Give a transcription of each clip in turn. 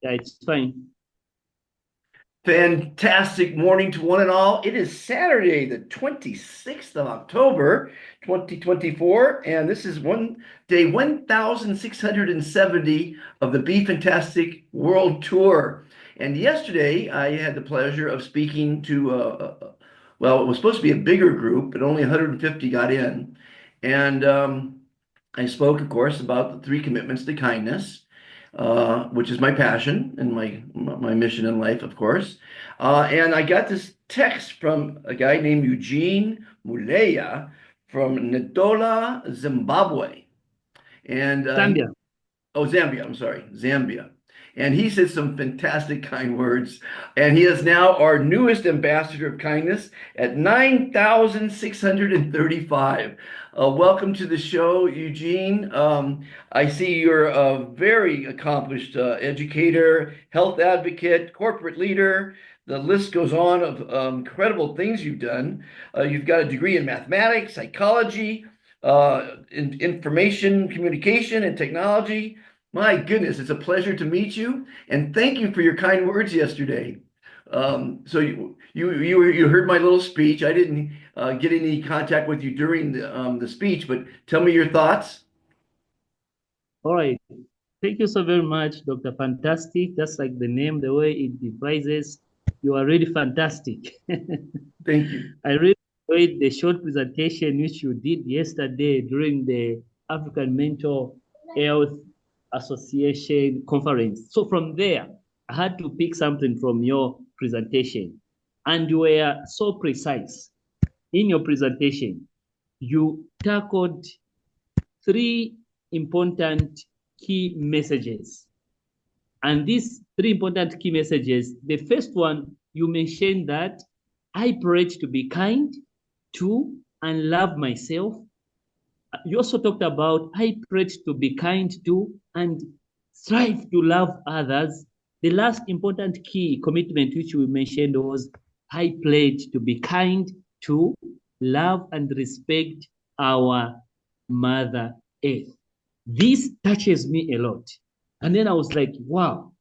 Yeah, it's fine. Fantastic morning to one and all. It is Saturday, the 26th of October, 2024, and this is day 1670 of the Be Fantastic World Tour. And yesterday, I had the pleasure of speaking to, well, it was supposed to be a bigger group, but only 150 got in. And I spoke, of course, about the three commitments to kindness, which is my passion and my mission in life, of course. And I got this text from a guy named Eugene Muleya from Ndola, Zimbabwe. And Zambia. oh, Zambia, I'm sorry, Zambia. And he said some fantastic kind words. And he is now our newest ambassador of kindness at 9,635. Welcome to the show, Eugene. I see you're a very accomplished educator, health advocate, corporate leader. The list goes on of incredible things you've done. You've got a degree in mathematics, psychology, in information communication and technology. My goodness, it's a pleasure to meet you, and thank you for your kind words yesterday. So you heard my little speech. I didn't get any contact with you during the speech, but tell me your thoughts. All right. Thank you so very much, Dr. Fantastic. Just like the name, the way it devises, you are really fantastic. Thank you. I really enjoyed the short presentation which you did yesterday during the African Mental Health Association conference. So from there, I had to pick something from your presentation. And you were so precise in your presentation. You tackled three important key messages. And these three important key messages, the first one, you mentioned that I pledge to be kind to and love myself. You also talked about I pledge to be kind to and strive to love others. The last important key commitment which we mentioned was I pledge to be kind to love and respect our Mother Earth. This touches me a lot. And then I was like, wow,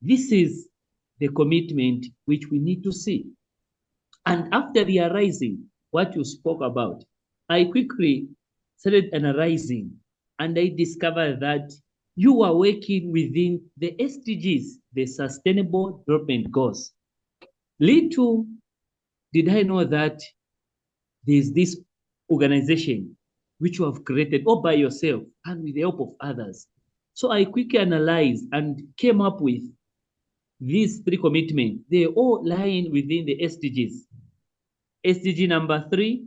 this is the commitment which we need to see. And after realizing what you spoke about, I quickly started analyzing and I discovered that you are working within the SDGs, the Sustainable Development Goals. Little did I know that there's this organization which you have created all by yourself and with the help of others. So I quickly analyzed and came up with these three commitments. They all lie within the SDGs. SDG number 3,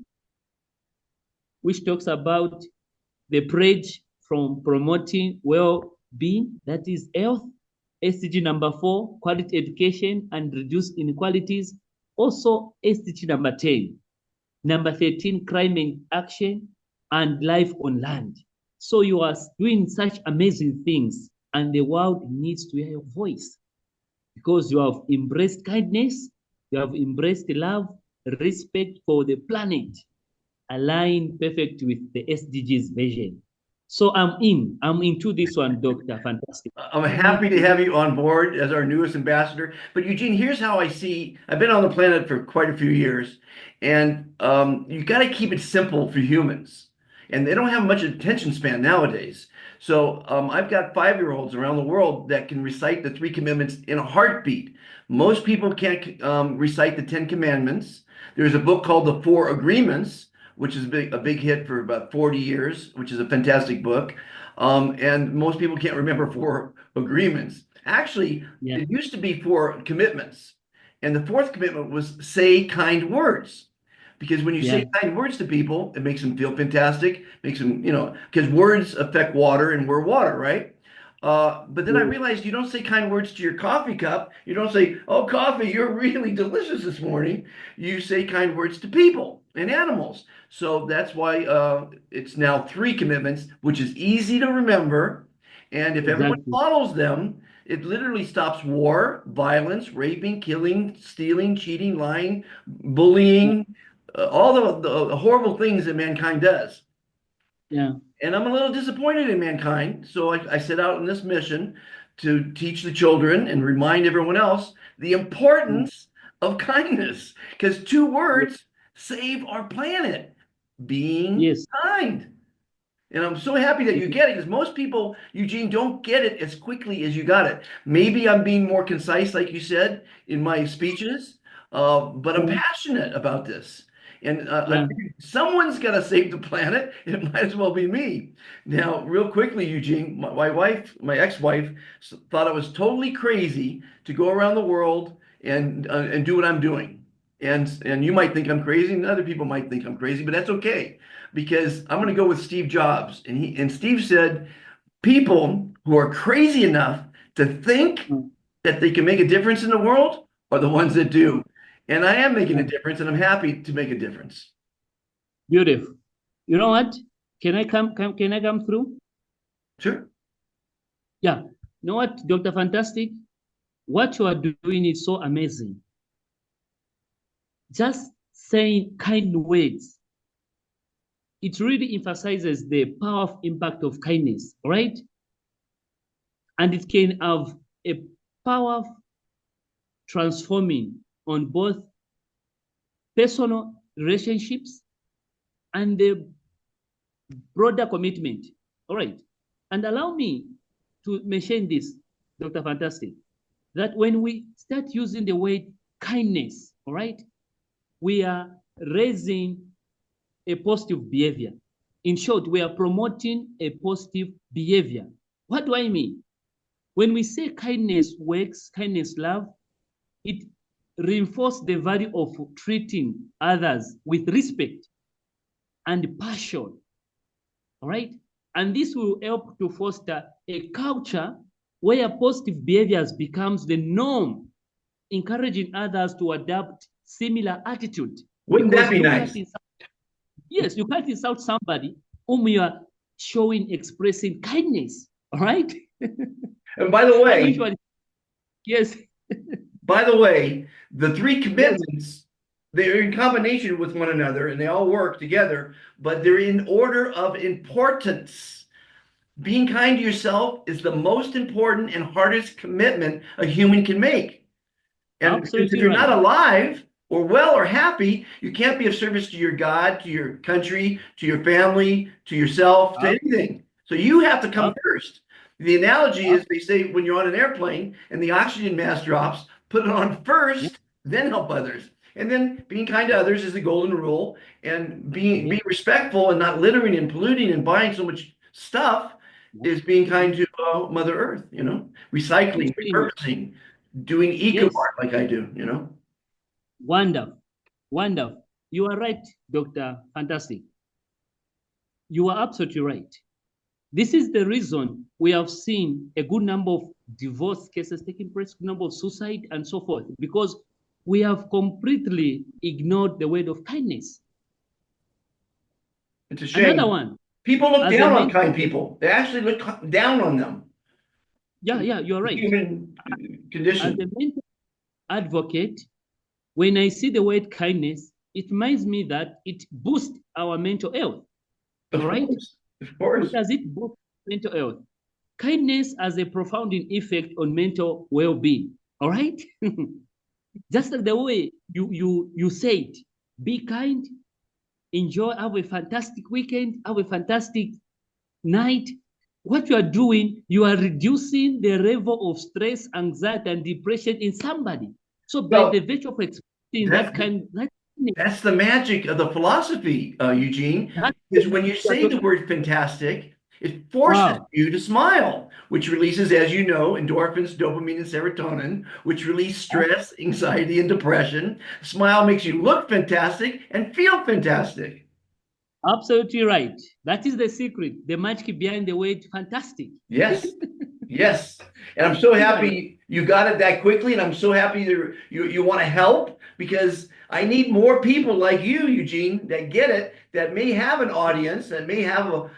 which talks about the pledge from promoting well-being, that is health. SDG number 4, quality education and reduce inequalities. Also, SDG number 10, number 13, climate action and life on land. So you are doing such amazing things, and the world needs to hear your voice because you have embraced kindness, you have embraced love, respect for the planet, align perfect with the SDGs vision. So I'm into this one, Doctor Fantastic. I'm happy to have you on board as our newest ambassador. But Eugene, here's how I see. I've been on the planet for quite a few years, and you got to keep it simple for humans, and they don't have much attention span nowadays. So I've got 5-year-olds around the world that can recite the three commandments in a heartbeat. Most people can't recite the Ten Commandments. There's a book called The Four Agreements, which is a big hit for about 40 years, which is a fantastic book. And most people can't remember four agreements. Actually, Yeah, it used to be four commitments. And the fourth commitment was say kind words. Because when you yeah, say kind words to people, it makes them feel fantastic, makes them, because words affect water and we're water, right? But then I yeah, realized you don't say kind words to your coffee cup. You don't say, "Oh, coffee, you're really delicious this morning." You say kind words to people and animals. So that's why it's now three commitments, which is easy to remember. And if everyone exactly. follows them, it literally stops war, violence, raping, killing, stealing, cheating, lying, Yeah, bullying, all the horrible things that mankind does. yeah, And I'm a little disappointed in mankind. So I set out on this mission to teach the children and remind everyone else the importance of kindness, because two words save our planet: being Yes. kind. And I'm so happy that you get it, because most people, Eugene, don't get it as quickly as you got it. Maybe I'm being more concise, like you said, in my speeches, but I'm Yeah. passionate about this. And I Yeah. figured someone's got to save the planet. It might as well be me. Now, real quickly, Eugene, my wife, my ex-wife, thought I was totally crazy to go around the world and do what I'm doing. And you might think I'm crazy, and other people might think I'm crazy, but that's okay, because I'm going to go with Steve Jobs. And Steve said, people who are crazy enough to think Mm. that they can make a difference in the world are the ones that do. And I am making a Yeah. difference, and I'm happy to make a difference. Beautiful. You know what? Can I come through? Sure. Yeah. You know what, Dr. Fantastic? What you are doing is so amazing. Just saying kind words, it really emphasizes the powerful impact of kindness, right? And it can have a power transforming on both personal relationships and the broader commitment. All right. And allow me to mention this, Dr. Fantastic, that when we start using the word kindness, all right, we are raising a positive behavior. In short, we are promoting a positive behavior. What do I mean? When we say kindness works, kindness love, it reinforces the value of treating others with respect and passion. All right? And this will help to foster a culture where positive behaviors becomes the norm, encouraging others to adopt similar attitude. Wouldn't that Because be nice? yes, you can't insult somebody whom you are showing, expressing kindness. All right? And by the I way, usually, yes, by the way, the three yes, commitments, they're in combination with one another and they all work together, but they're in order of importance. Being kind to yourself is the most important and hardest commitment a human can make. And because if absolutely you're right. not alive or well or happy, you can't be of service to your God, to your country, to your family, to yourself, to Ab- anything. So you have to come ab- first. The analogy ab- is, they say, when you're on an airplane and the oxygen mask drops, put it on yeah, first, then help others. And then being kind to others is the golden rule. And yeah, being respectful and not littering and polluting and buying so much stuff yeah. is being kind Mhm. to Mother Earth, recycling, Extremely. repurposing, doing eco Yes, art like I do. wonderful, wonderful. You are right, Dr. Fantastic. You are absolutely right. This is the reason we have seen a good number of divorce cases taking place, a number of suicide and so forth, because we have completely ignored the word of kindness. It's a Another shame. one, People look as a down on mentor, kind people. They actually look down on them. yeah, It's yeah, you're a right. human As a condition. mentor advocate, when I see the word kindness, it reminds me that it boosts our mental health. All Of right? course. Of How course. does it boost mental health? Kindness has a profound effect on mental well-being. All right? Just like the way you said, be kind, enjoy, have a fantastic weekend, have a fantastic night. What you are doing, you are reducing the level of stress, anxiety, and depression in somebody. So by the Well, virtue of expressing that's that's the magic of the philosophy, Eugene, that, is when you say the word fantastic, it forces wow, you to smile, which releases, as you know, endorphins, dopamine, and serotonin, which release stress, anxiety, and depression. Smile makes you look fantastic and feel fantastic. absolutely right. That is the secret, the magic behind the word fantastic. Yes. Yes. And I'm so Absolutely right. happy you got it that quickly. And I'm so happy that you want to help, because I need more people like you, Eugene, that get it, that may have an audience, that may have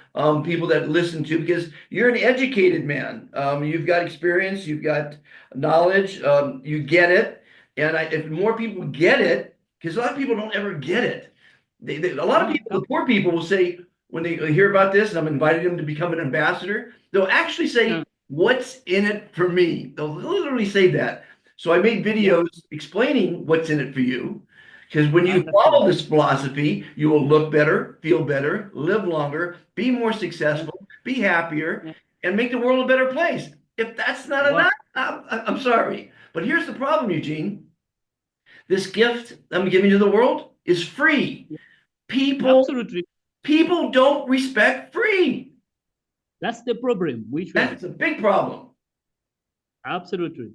people that listen to, because you're an educated man. You've got experience, you've got knowledge, you get it. And if more people get it, because a lot of people don't ever get it. A lot of Come, people, come. the poor people will say, when they hear about this and I'm inviting them to become an ambassador, they'll actually Yeah. say, what's in it for me? They'll literally say that. So I made Yeah, videos explaining what's in it for you. Because when I you understand. follow this philosophy, you will look better, feel better, live longer, be more Yeah, successful, be happier, yeah. and make the world a better place. If that's not Wow, enough, I'm sorry. But here's the problem, Eugene. This gift I'm giving to the world is free. yeah. People, Absolutely. people don't respect free. That's the problem which we have. That's a big problem. Absolutely.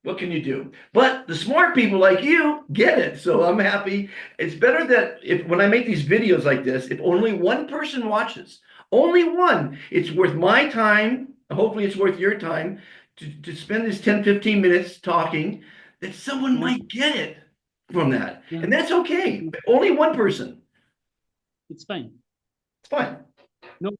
What can you do? But the smart people like you get it. So I'm happy. It's better that if when I make these videos like this, if only one person watches, only one, it's worth my time. Hopefully it's worth your time to spend this 10, 15 minutes talking that someone Yeah, might get it from that. yeah, And that's okay. yeah. Only one person. It's fine. It's fine. No,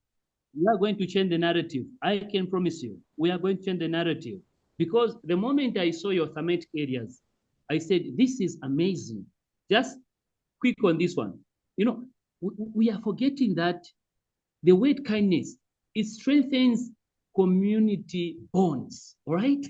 we are going to change the narrative. I can promise you, we are going to change the narrative. Because the moment I saw your thematic areas, I said, this is amazing. Just quick on this one. You know, we are forgetting that the word kindness, it strengthens community bonds, all right?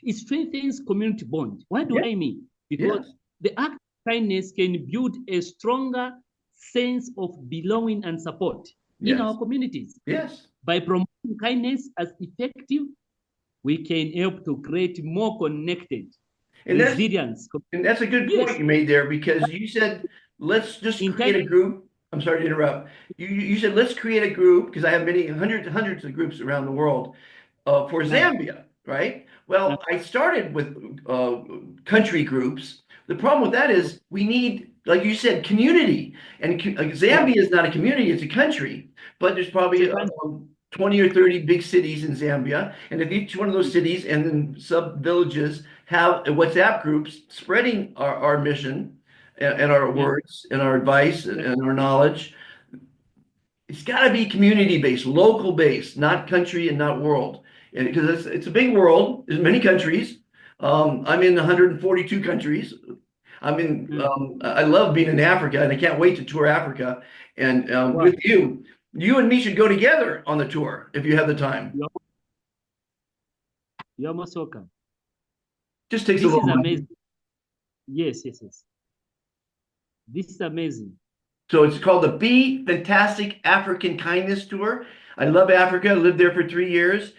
It strengthens community bond. What do Yeah. I mean? Because Yes. the act of kindness can build a stronger sense of belonging and support in our Yes. communities. Yes. By promoting kindness as effective, we can help to create more connected, And that's resilience. And that's a good point Yes, you made there because you said, let's just in create time, a group. I'm sorry to interrupt. You said, let's create a group because I have many hundreds of groups around the world for yeah, Zambia, right? yeah, Well, I started with country groups. The problem with that is we need, like you said, community. And yeah, Zambia is not a community, it's a country. But there's it's a probably country. 20 or 30 big cities in Zambia. And if each one of those cities and then sub villages have WhatsApp groups spreading our mission and our Yeah, words and our advice yeah, and our knowledge, it's got to be community based, local based, not country and not world. Because it's a big world. There's many countries. I'm in 142 countries. yeah. I love being in Africa, and I can't wait to tour Africa. And Wow, with you, you and me should go together on the tour if you have the time. you're, you're most welcome. Just takes a This little is money. amazing. Yes, yes, yes. This is amazing. So it's called the Be Fantastic African Kindness Tour. I love Africa. I lived there for 3 years.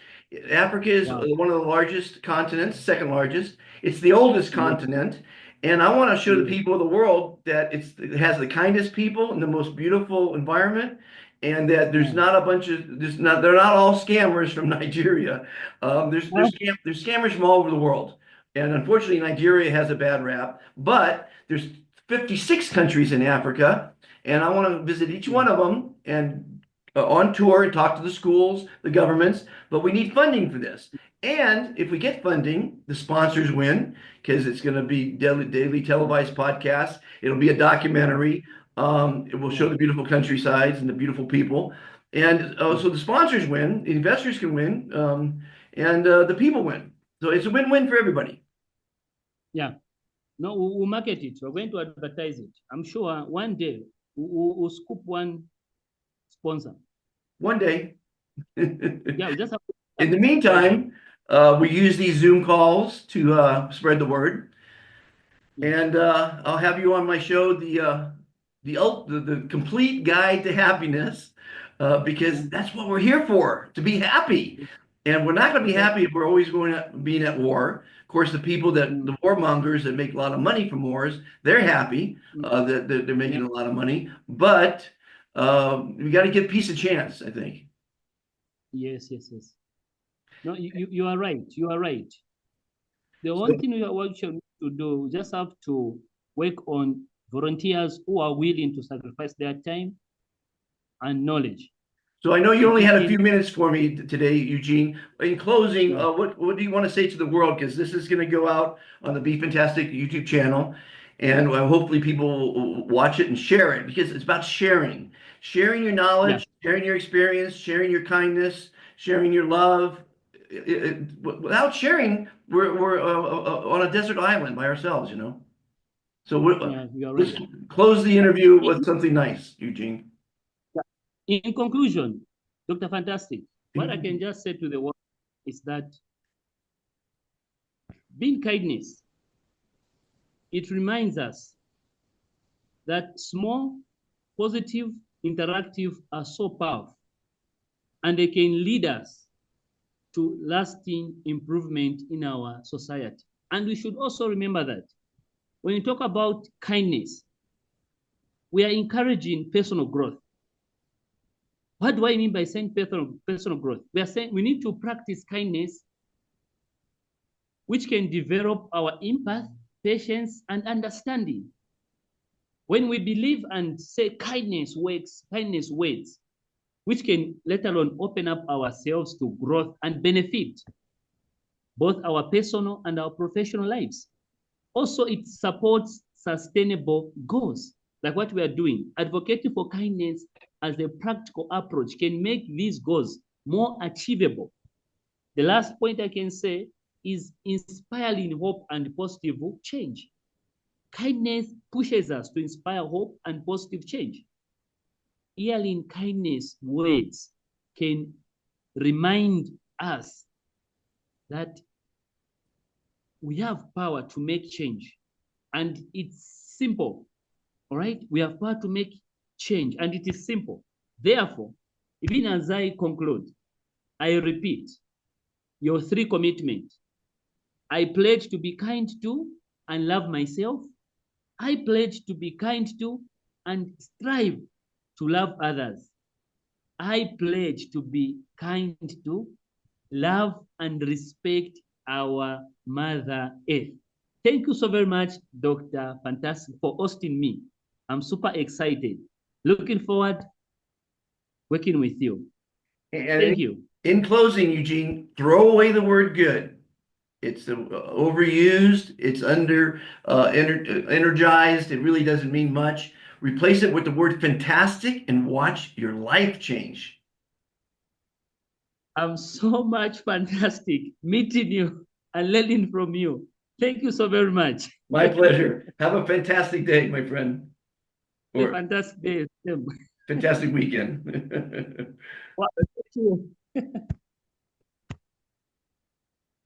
Africa is Wow. one of the largest continents, second largest. It's the oldest Yes, continent. And I want to show the yes, people of the world that it has the kindest people and the most beautiful environment, and that there's yeah. not a bunch of they're not all scammers from Nigeria. Ah, There's scammers from all over the world, and unfortunately Nigeria has a bad rap. But there's 56 countries in Africa, and I want to visit each yeah, one of them and on tour and talk to the schools, the governments. But we need funding for this. And if we get funding, the sponsors win because it's going to be daily televised podcasts. It'll be a yeah, documentary. It will yeah, show the beautiful countrysides and the beautiful people. And yeah. so the sponsors win, the investors can win, and the people win. So it's a win-win for everybody. Yeah. No, we'll market it. We're going to advertise it. I'm sure one day we'll scoop one sponsor. One day. Yeah, we just have to In start the right now. meantime, we use these Zoom calls to spread the word. Yeah, And I'll have you on my show, the complete guide to happiness, yeah, because that's what we're here for, to be happy. And we're not going to be yeah, happy if we're always going to being at war. Of course, the people that mm, the warmongers that make a lot of money from wars, they're happy mm, that they're yeah. making a lot of money. But we got to give peace a chance, I think. Yes, yes, yes. No, you are right. You are right. The So one thing we shall need to do, we just have to work on volunteers who are willing to sacrifice their time and knowledge So I know you to only put had a in. few minutes for me today, Eugene. In closing, Yeah, what do you want to say to the world? Because this is going to go out on the Be Fantastic YouTube channel, and hopefully people will watch it and share it because it's about sharing, sharing your yeah, knowledge, sharing your experience, sharing your kindness, sharing your love. Without sharing, we're on a desert island by ourselves, you know. So yeah, you are right. let's close the Yeah. interview with something nice, Eugene. In conclusion, Dr. Fantastic, what I can just say to the world. is that being kindness, it reminds us that small, positive, interactive are so powerful, and they can lead us to lasting improvement in our society. And we should also remember that when you talk about kindness, we are encouraging personal growth. What do I mean by saying personal growth? We are saying we need to practice kindness, which can develop our empathy, patience, and understanding. When we believe and say kindness works, kindness waits, which can let alone open up ourselves to growth and benefit both our personal and our professional lives. Also, it supports sustainable goals, like what we are doing. Advocating for kindness as a practical approach can make these goals more achievable. The last point I can say is inspiring hope and positive change. Kindness pushes us to inspire hope and positive change. Hearing kindness words can remind us that we have power to make change, and it's simple. All right, we have power to make change, and it is simple. Therefore, even as I conclude, I repeat your three commitments. I pledge to be kind to and love myself. I pledge to be kind to and strive to love others. I pledge to be kind to, love, and respect our Mother Earth. Thank you so very much, Dr. Fantastic, for hosting me. I'm super excited. Looking forward working with you. And Thank you. in closing, Eugene, throw away the word good. It's overused. It's energized. It really doesn't mean much. Replace it with the word fantastic and watch your life change. I'm so much fantastic meeting you and learning from you. Thank you so very much. My pleasure. Have a fantastic day, my friend, A or fantastic day. fantastic weekend. Wow, thank you.